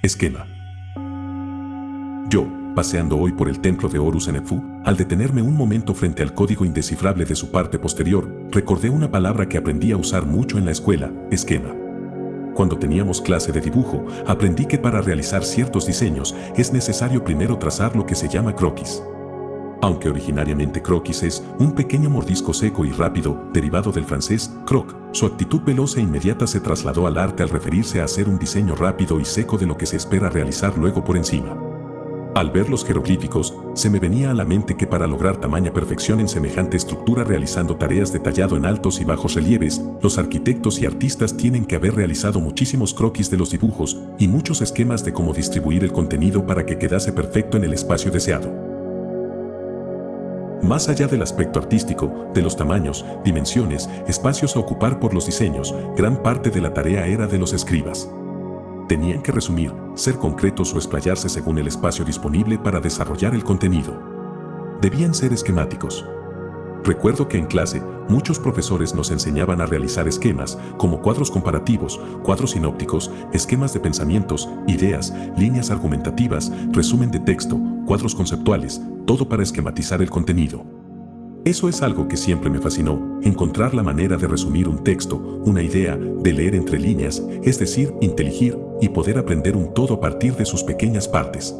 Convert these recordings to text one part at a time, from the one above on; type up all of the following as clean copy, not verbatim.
Esquema. Yo, paseando hoy por el templo de Horus en Edfu, al detenerme un momento frente al código indescifrable de su parte posterior, recordé una palabra que aprendí a usar mucho en la escuela: esquema. Cuando teníamos clase de dibujo, aprendí que para realizar ciertos diseños es necesario primero trazar lo que se llama croquis. Aunque originariamente croquis es un pequeño mordisco seco y rápido, derivado del francés croc, su actitud veloz e inmediata se trasladó al arte al referirse a hacer un diseño rápido y seco de lo que se espera realizar luego por encima. Al ver los jeroglíficos, se me venía a la mente que para lograr tamaña perfección en semejante estructura realizando tareas detallado en altos y bajos relieves, los arquitectos y artistas tienen que haber realizado muchísimos croquis de los dibujos y muchos esquemas de cómo distribuir el contenido para que quedase perfecto en el espacio deseado. Más allá del aspecto artístico, de los tamaños, dimensiones, espacios a ocupar por los diseños, gran parte de la tarea era de los escribas. Tenían que resumir, ser concretos o explayarse según el espacio disponible para desarrollar el contenido. Debían ser esquemáticos. Recuerdo que en clase, muchos profesores nos enseñaban a realizar esquemas, como cuadros comparativos, cuadros sinópticos, esquemas de pensamientos, ideas, líneas argumentativas, resumen de texto, cuadros conceptuales, todo para esquematizar el contenido. Eso es algo que siempre me fascinó, encontrar la manera de resumir un texto, una idea, de leer entre líneas, es decir, inteligir, y poder aprender un todo a partir de sus pequeñas partes.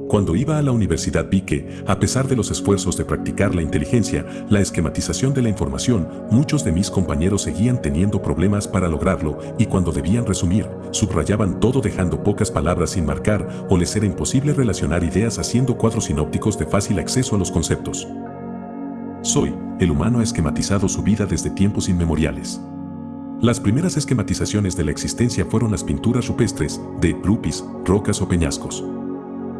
Cuando iba a la universidad vi que, a pesar de los esfuerzos de practicar la inteligencia, la esquematización de la información, muchos de mis compañeros seguían teniendo problemas para lograrlo y cuando debían resumir, subrayaban todo dejando pocas palabras sin marcar o les era imposible relacionar ideas haciendo cuadros sinópticos de fácil acceso a los conceptos. El humano ha esquematizado su vida desde tiempos inmemoriales. Las primeras esquematizaciones de la existencia fueron las pinturas rupestres, de rupis, rocas o peñascos.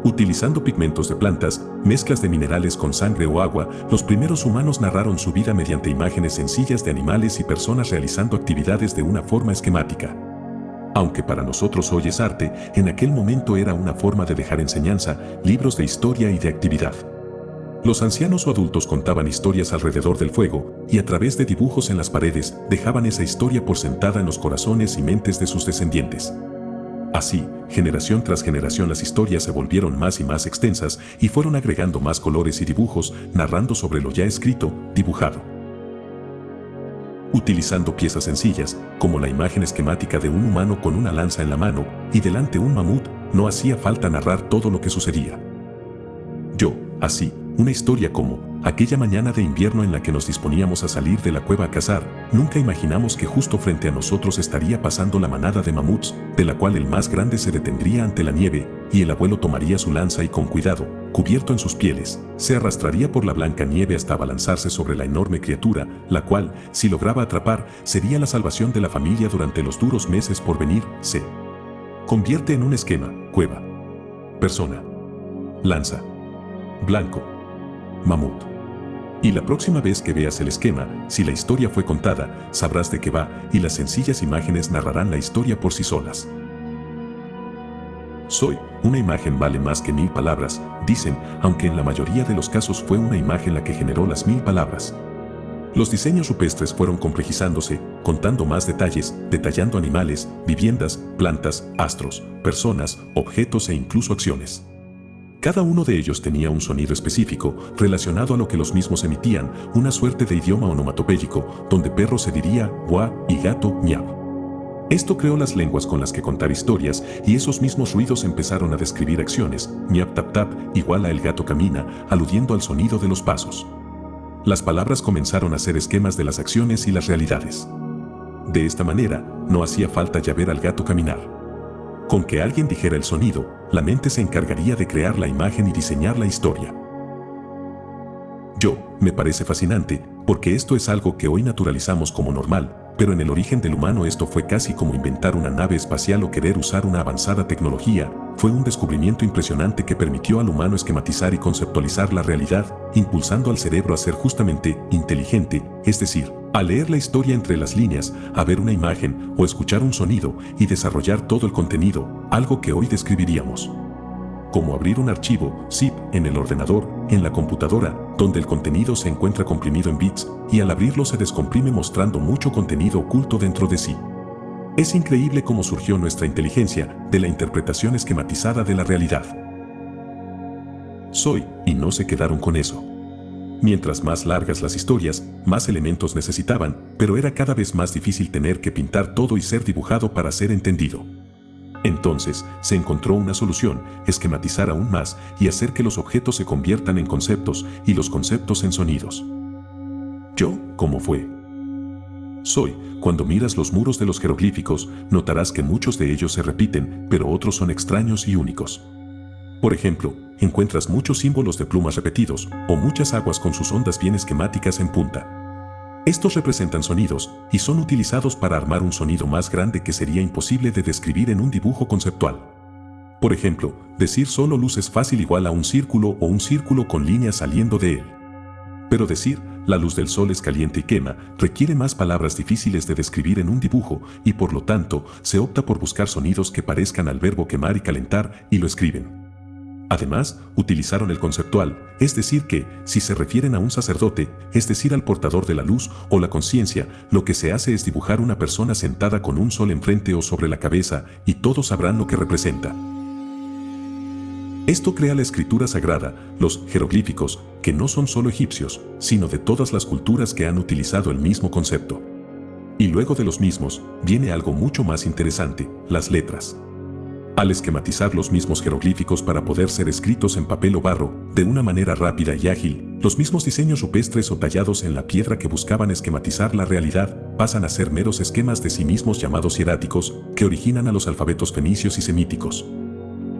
Utilizando pigmentos de plantas, mezclas de minerales con sangre o agua, los primeros humanos narraron su vida mediante imágenes sencillas de animales y personas realizando actividades de una forma esquemática. Aunque para nosotros hoy es arte, en aquel momento era una forma de dejar enseñanza, libros de historia y de actividad. Los ancianos o adultos contaban historias alrededor del fuego, y a través de dibujos en las paredes, dejaban esa historia por sentada en los corazones y mentes de sus descendientes. Así, generación tras generación las historias se volvieron más y más extensas y fueron agregando más colores y dibujos, narrando sobre lo ya escrito, dibujado. Utilizando piezas sencillas, como la imagen esquemática de un humano con una lanza en la mano y delante un mamut, no hacía falta narrar todo lo que sucedía. Así, una historia como aquella mañana de invierno en la que nos disponíamos a salir de la cueva a cazar, nunca imaginamos que justo frente a nosotros estaría pasando la manada de mamuts, de la cual el más grande se detendría ante la nieve, y el abuelo tomaría su lanza y con cuidado, cubierto en sus pieles, se arrastraría por la blanca nieve hasta abalanzarse sobre la enorme criatura, la cual, si lograba atrapar, sería la salvación de la familia durante los duros meses por venir. Se convierte en un esquema: cueva, persona, lanza, blanco, mamut. Y la próxima vez que veas el esquema, si la historia fue contada, sabrás de qué va y las sencillas imágenes narrarán la historia por sí solas. Una imagen vale más que 1000 palabras, dicen, aunque en la mayoría de los casos fue una imagen la que generó las 1000 palabras. Los diseños rupestres fueron complejizándose, contando más detalles, detallando animales, viviendas, plantas, astros, personas, objetos e incluso acciones. Cada uno de ellos tenía un sonido específico, relacionado a lo que los mismos emitían, una suerte de idioma onomatopéyico, donde perro se diría guá y gato miau. Esto creó las lenguas con las que contar historias, y esos mismos ruidos empezaron a describir acciones: miap tap tap igual a el gato camina, aludiendo al sonido de los pasos. Las palabras comenzaron a ser esquemas de las acciones y las realidades. De esta manera, no hacía falta ya ver al gato caminar. Con que alguien dijera el sonido, la mente se encargaría de crear la imagen y diseñar la historia. Me parece fascinante, porque esto es algo que hoy naturalizamos como normal, pero en el origen del humano esto fue casi como inventar una nave espacial o querer usar una avanzada tecnología. Fue un descubrimiento impresionante que permitió al humano esquematizar y conceptualizar la realidad, impulsando al cerebro a ser justamente inteligente, es decir, a leer la historia entre las líneas, a ver una imagen o escuchar un sonido y desarrollar todo el contenido, algo que hoy describiríamos como abrir un archivo zip en el ordenador, en la computadora, donde el contenido se encuentra comprimido en bits, y al abrirlo se descomprime mostrando mucho contenido oculto dentro de sí. Es increíble cómo surgió nuestra inteligencia de la interpretación esquematizada de la realidad. Y no se quedaron con eso. Mientras más largas las historias, más elementos necesitaban, pero era cada vez más difícil tener que pintar todo y ser dibujado para ser entendido. Entonces, se encontró una solución: esquematizar aún más y hacer que los objetos se conviertan en conceptos y los conceptos en sonidos. ¿Cómo fue? Cuando miras los muros de los jeroglíficos, notarás que muchos de ellos se repiten, pero otros son extraños y únicos. Por ejemplo, encuentras muchos símbolos de plumas repetidos, o muchas aguas con sus ondas bien esquemáticas en punta. Estos representan sonidos, y son utilizados para armar un sonido más grande que sería imposible de describir en un dibujo conceptual. Por ejemplo, decir solo luz es fácil igual a un círculo o un círculo con líneas saliendo de él. Pero decir la luz del sol es caliente y quema requiere más palabras difíciles de describir en un dibujo, y por lo tanto, se opta por buscar sonidos que parezcan al verbo quemar y calentar, y lo escriben. Además, utilizaron el conceptual, es decir que, si se refieren a un sacerdote, es decir al portador de la luz o la conciencia, lo que se hace es dibujar una persona sentada con un sol enfrente o sobre la cabeza, y todos sabrán lo que representa. Esto crea la escritura sagrada, los jeroglíficos, que no son solo egipcios, sino de todas las culturas que han utilizado el mismo concepto. Y luego de los mismos, viene algo mucho más interesante: las letras. Al esquematizar los mismos jeroglíficos para poder ser escritos en papel o barro, de una manera rápida y ágil, los mismos diseños rupestres o tallados en la piedra que buscaban esquematizar la realidad, pasan a ser meros esquemas de sí mismos llamados hieráticos, que originan a los alfabetos fenicios y semíticos.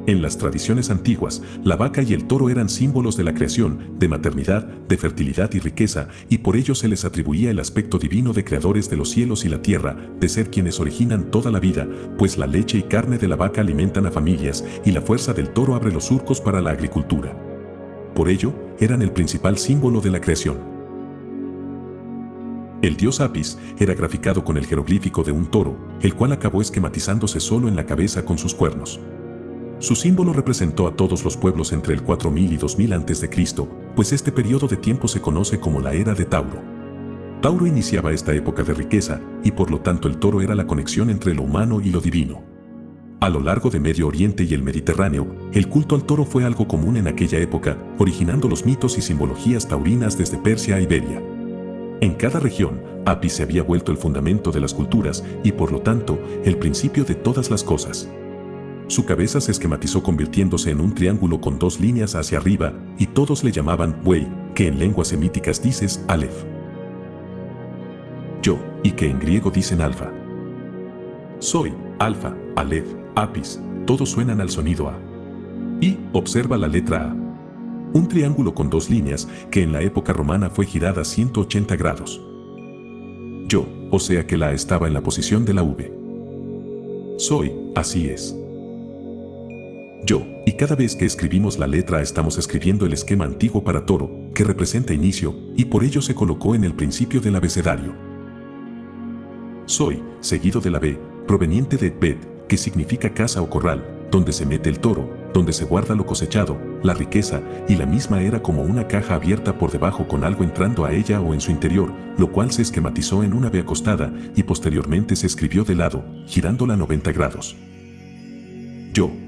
En las tradiciones antiguas, la vaca y el toro eran símbolos de la creación, de maternidad, de fertilidad y riqueza, y por ello se les atribuía el aspecto divino de creadores de los cielos y la tierra, de ser quienes originan toda la vida, pues la leche y carne de la vaca alimentan a familias, y la fuerza del toro abre los surcos para la agricultura. Por ello, eran el principal símbolo de la creación. El dios Apis era graficado con el jeroglífico de un toro, el cual acabó esquematizándose solo en la cabeza con sus cuernos. Su símbolo representó a todos los pueblos entre el 4000 y 2000 a.C., pues este periodo de tiempo se conoce como la era de Tauro. Tauro iniciaba esta época de riqueza, y por lo tanto el toro era la conexión entre lo humano y lo divino. A lo largo de Medio Oriente y el Mediterráneo, el culto al toro fue algo común en aquella época, originando los mitos y simbologías taurinas desde Persia a Iberia. En cada región, Apis se había vuelto el fundamento de las culturas y por lo tanto, el principio de todas las cosas. Su cabeza se esquematizó convirtiéndose en un triángulo con dos líneas hacia arriba, y todos le llamaban buey, que en lenguas semíticas dices Aleph. Y que en griego dicen alfa. Alfa, Aleph, Apis, todos suenan al sonido A. Y observa la letra A. Un triángulo con dos líneas que en la época romana fue girada 180 grados. O sea que la A estaba en la posición de la V. Así es. Y cada vez que escribimos la letra A estamos escribiendo el esquema antiguo para toro, que representa inicio, y por ello se colocó en el principio del abecedario. Seguido de la B, proveniente de Bet, que significa casa o corral, donde se mete el toro, donde se guarda lo cosechado, la riqueza, y la misma era como una caja abierta por debajo con algo entrando a ella o en su interior, lo cual se esquematizó en una B acostada, y posteriormente se escribió de lado, girándola 90 grados.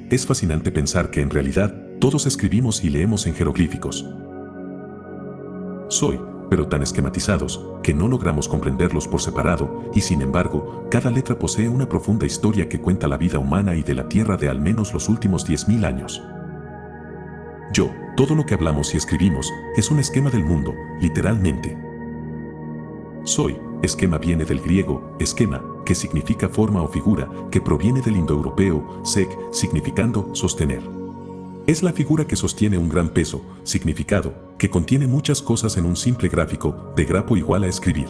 Es fascinante pensar que en realidad, todos escribimos y leemos en jeroglíficos. Pero tan esquematizados, que no logramos comprenderlos por separado, y sin embargo, cada letra posee una profunda historia que cuenta la vida humana y de la Tierra de al menos los últimos 10.000 años. Todo lo que hablamos y escribimos, es un esquema del mundo, literalmente. Esquema viene del griego, esquema, que significa forma o figura, que proviene del indoeuropeo, sec, significando sostener. Es la figura que sostiene un gran peso, significado, que contiene muchas cosas en un simple gráfico, de grapo igual a escribir.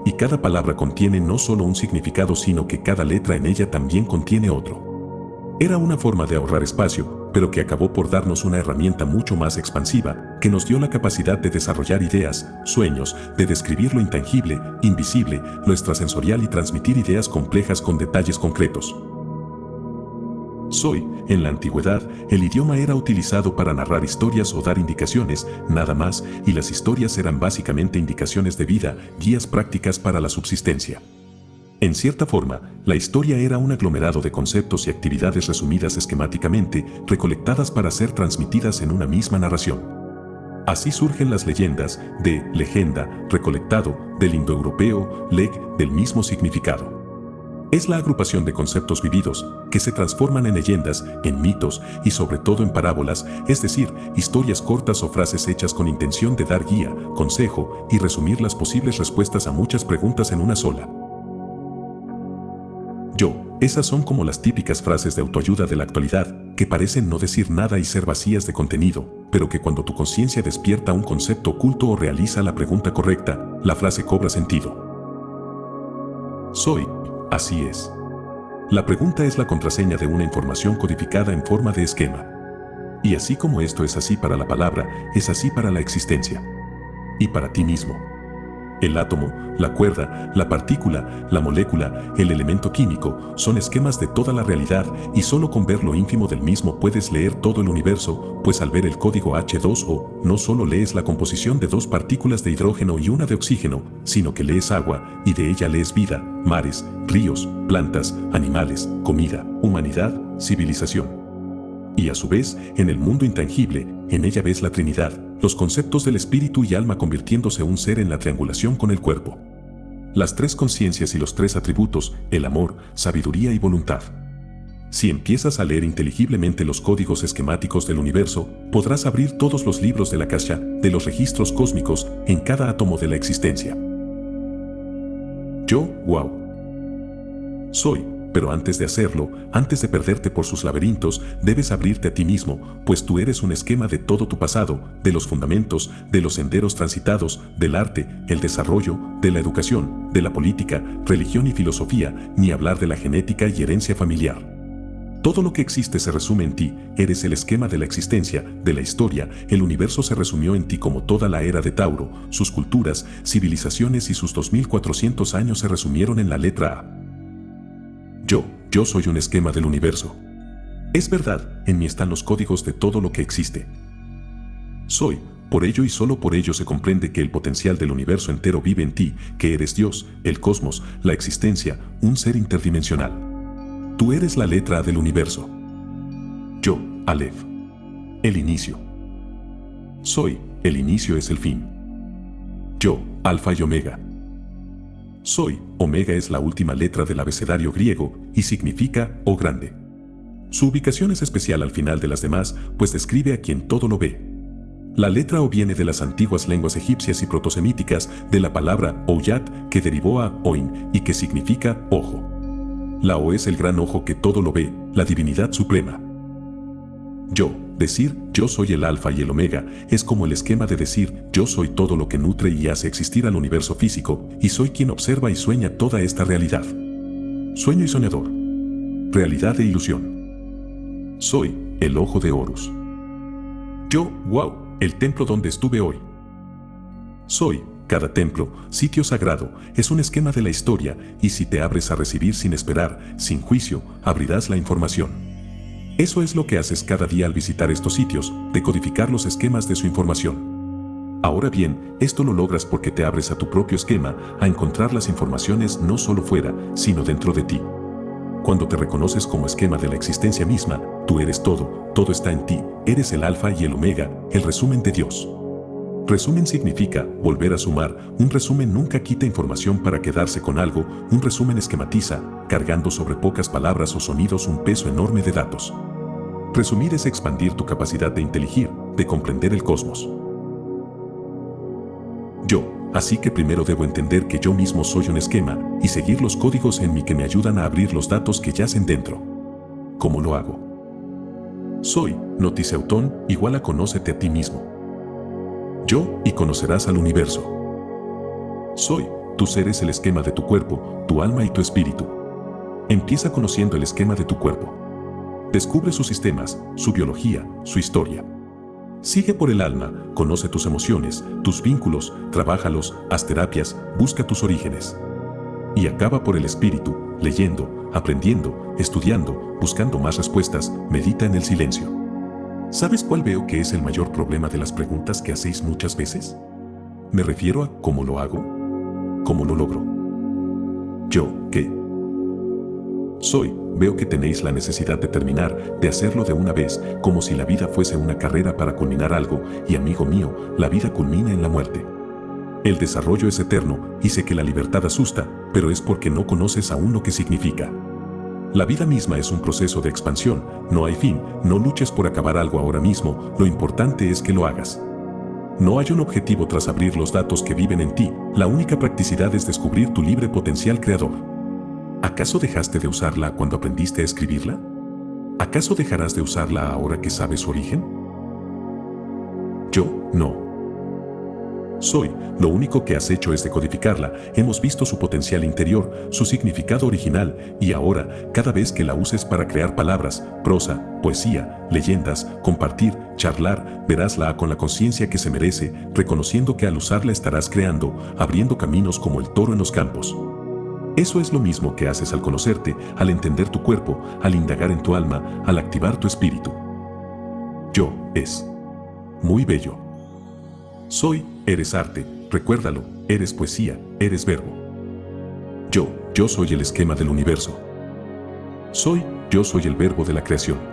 Y cada palabra contiene no solo un significado sino que cada letra en ella también contiene otro. Era una forma de ahorrar espacio, pero que acabó por darnos una herramienta mucho más expansiva, que nos dio la capacidad de desarrollar ideas, sueños, de describir lo intangible, invisible, lo extrasensorial y transmitir ideas complejas con detalles concretos. En la antigüedad, el idioma era utilizado para narrar historias o dar indicaciones, nada más, y las historias eran básicamente indicaciones de vida, guías prácticas para la subsistencia. En cierta forma, la historia era un aglomerado de conceptos y actividades resumidas esquemáticamente, recolectadas para ser transmitidas en una misma narración. Así surgen las leyendas, de legenda, recolectado, del indoeuropeo, leg, del mismo significado. Es la agrupación de conceptos vividos, que se transforman en leyendas, en mitos y sobre todo en parábolas, es decir, historias cortas o frases hechas con intención de dar guía, consejo y resumir las posibles respuestas a muchas preguntas en una sola. Esas son como las típicas frases de autoayuda de la actualidad, que parecen no decir nada y ser vacías de contenido, pero que cuando tu conciencia despierta un concepto oculto o realiza la pregunta correcta, la frase cobra sentido. Soy, así es. La pregunta es la contraseña de una información codificada en forma de esquema. Y así como esto es así para la palabra, es así para la existencia. Y para ti mismo. El átomo, la cuerda, la partícula, la molécula, el elemento químico, son esquemas de toda la realidad y solo con ver lo ínfimo del mismo puedes leer todo el universo, pues al ver el código H2O, no solo lees la composición de 2 partículas de hidrógeno y una de oxígeno, sino que lees agua, y de ella lees vida, mares, ríos, plantas, animales, comida, humanidad, civilización. Y a su vez, en el mundo intangible, en ella ves la Trinidad, los conceptos del espíritu y alma convirtiéndose un ser en la triangulación con el cuerpo. Las 3 conciencias y los 3 atributos, el amor, sabiduría y voluntad. Si empiezas a leer inteligiblemente los códigos esquemáticos del universo, podrás abrir todos los libros de la Akasha, de los registros cósmicos, en cada átomo de la existencia. Wow. Soy. Pero antes de hacerlo, antes de perderte por sus laberintos, debes abrirte a ti mismo, pues tú eres un esquema de todo tu pasado, de los fundamentos, de los senderos transitados, del arte, el desarrollo, de la educación, de la política, religión y filosofía, ni hablar de la genética y herencia familiar. Todo lo que existe se resume en ti, eres el esquema de la existencia, de la historia, el universo se resumió en ti como toda la era de Tauro, sus culturas, civilizaciones y sus 2400 años se resumieron en la letra A. Yo soy un esquema del universo. Es verdad, en mí están los códigos de todo lo que existe. Soy, por ello y solo por ello se comprende que el potencial del universo entero vive en ti, que eres Dios, el cosmos, la existencia, un ser interdimensional. Tú eres la letra A del universo. Aleph. El inicio. Soy, el inicio es el fin. Alfa y Omega. Soy, Omega es la última letra del abecedario griego y significa O grande. Su ubicación es especial al final de las demás, pues describe a quien todo lo ve. La letra O viene de las antiguas lenguas egipcias y protosemíticas de la palabra Oyat, que derivó a Oin y que significa ojo. La O es el gran ojo que todo lo ve, la divinidad suprema. Decir yo soy el alfa y el omega es como el esquema de decir yo soy todo lo que nutre y hace existir al universo físico y soy quien observa y sueña toda esta realidad. Sueño y soñador. Realidad e ilusión. Soy el ojo de Horus. El templo donde estuve hoy. Soy, cada templo, sitio sagrado, es un esquema de la historia y si te abres a recibir sin esperar, sin juicio, abrirás la información. Eso es lo que haces cada día al visitar estos sitios, decodificar los esquemas de su información. Ahora bien, esto lo logras porque te abres a tu propio esquema, a encontrar las informaciones no solo fuera, sino dentro de ti. Cuando te reconoces como esquema de la existencia misma, tú eres todo, todo está en ti, eres el alfa y el omega, el resumen de Dios. Resumen significa volver a sumar, un resumen nunca quita información para quedarse con algo, un resumen esquematiza, cargando sobre pocas palabras o sonidos un peso enorme de datos. Resumir es expandir tu capacidad de inteligir, de comprender el cosmos. Así que primero debo entender que yo mismo soy un esquema y seguir los códigos en mí que me ayudan a abrir los datos que yacen dentro. ¿Cómo lo hago? Soy, Noticeutón, igual a conócete a ti mismo. Y conocerás al universo. Soy, tu ser es el esquema de tu cuerpo, tu alma y tu espíritu. Empieza conociendo el esquema de tu cuerpo. Descubre sus sistemas, su biología, su historia. Sigue por el alma, conoce tus emociones, tus vínculos, trabájalos, haz terapias, busca tus orígenes. Y acaba por el espíritu, leyendo, aprendiendo, estudiando, buscando más respuestas, medita en el silencio. ¿Sabes cuál veo que es el mayor problema de las preguntas que hacéis muchas veces? Me refiero a cómo lo hago, cómo lo logro. Yo, ¿qué? Soy, veo que tenéis la necesidad de terminar, de hacerlo de una vez, como si la vida fuese una carrera para culminar algo, y amigo mío, la vida culmina en la muerte. El desarrollo es eterno, y sé que la libertad asusta, pero es porque no conoces aún lo que significa. La vida misma es un proceso de expansión, no hay fin, no luches por acabar algo ahora mismo, lo importante es que lo hagas. No hay un objetivo tras abrir los datos que viven en ti, la única practicidad es descubrir tu libre potencial creador. ¿Acaso dejaste de usarla cuando aprendiste a escribirla? ¿Acaso dejarás de usarla ahora que sabes su origen? Yo, no. Soy, lo único que has hecho es decodificarla, hemos visto su potencial interior, su significado original, y ahora, cada vez que la uses para crear palabras, prosa, poesía, leyendas, compartir, charlar, verásla con la conciencia que se merece, reconociendo que al usarla estarás creando, abriendo caminos como el toro en los campos. Eso es lo mismo que haces al conocerte, al entender tu cuerpo, al indagar en tu alma, al activar tu espíritu. Yo, es. Muy bello. Soy, eres arte, recuérdalo, eres poesía, eres verbo. Yo soy el esquema del universo. Soy, yo soy el verbo de la creación.